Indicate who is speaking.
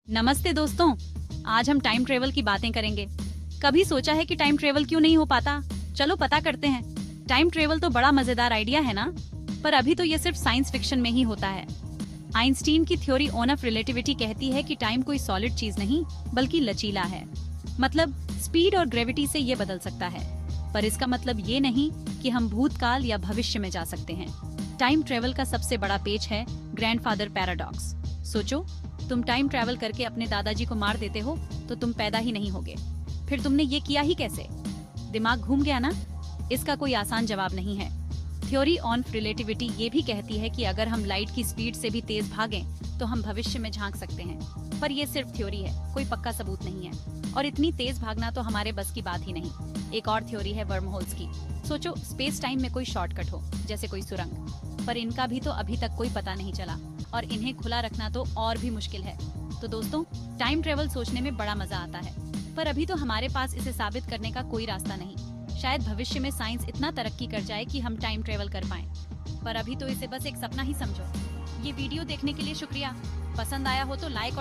Speaker 1: नमस्ते दोस्तों, आज हम टाइम ट्रेवल की बातें करेंगे। कभी सोचा है कि टाइम ट्रेवल क्यों नहीं हो पाता? चलो पता करते हैं। टाइम ट्रेवल तो बड़ा मजेदार आइडिया है ना, पर अभी तो ये सिर्फ साइंस फिक्शन में ही होता है। आइंस्टीन की थ्योरी ऑफ रिलेटिविटी कहती है कि टाइम कोई सॉलिड चीज नहीं बल्कि लचीला है। मतलब स्पीड और ग्रेविटी से ये बदल सकता है, पर इसका मतलब ये नहीं कि हम भूतकाल या भविष्य में जा सकते हैं। टाइम ट्रेवल का सबसे बड़ा पेच है ग्रैंडफादर पैराडॉक्स। सोचो, तुम टाइम ट्रैवल करके अपने दादाजी को मार देते हो तो तुम पैदा ही नहीं होगे। फिर तुमने ये किया ही कैसे? दिमाग घूम गया ना? इसका कोई आसान जवाब नहीं है। थ्योरी ऑफ रिलेटिविटी ये भी कहती है कि अगर हम लाइट की स्पीड से भी तेज भागें तो हम भविष्य में झांक सकते हैं, पर ये सिर्फ थ्योरी है, कोई पक्का सबूत नहीं है। और इतनी तेज भागना तो हमारे बस की बात ही नहीं। एक और थ्योरी है वर्म होल्स की। सोचो, स्पेस टाइम में कोई शॉर्टकट हो, जैसे कोई सुरंग, पर इनका भी तो अभी तक कोई पता नहीं चला, और इन्हें खुला रखना तो और भी मुश्किल है। तो दोस्तों, टाइम ट्रेवल सोचने में बड़ा मजा आता है, पर अभी तो हमारे पास इसे साबित करने का कोई रास्ता नहीं। शायद भविष्य में साइंस इतना तरक्की कर जाए कि हम टाइम ट्रेवल कर पाएं, पर अभी तो इसे बस एक सपना ही समझो। ये वीडियो देखने के लिए शुक्रिया। पसंद आया हो तो लाइक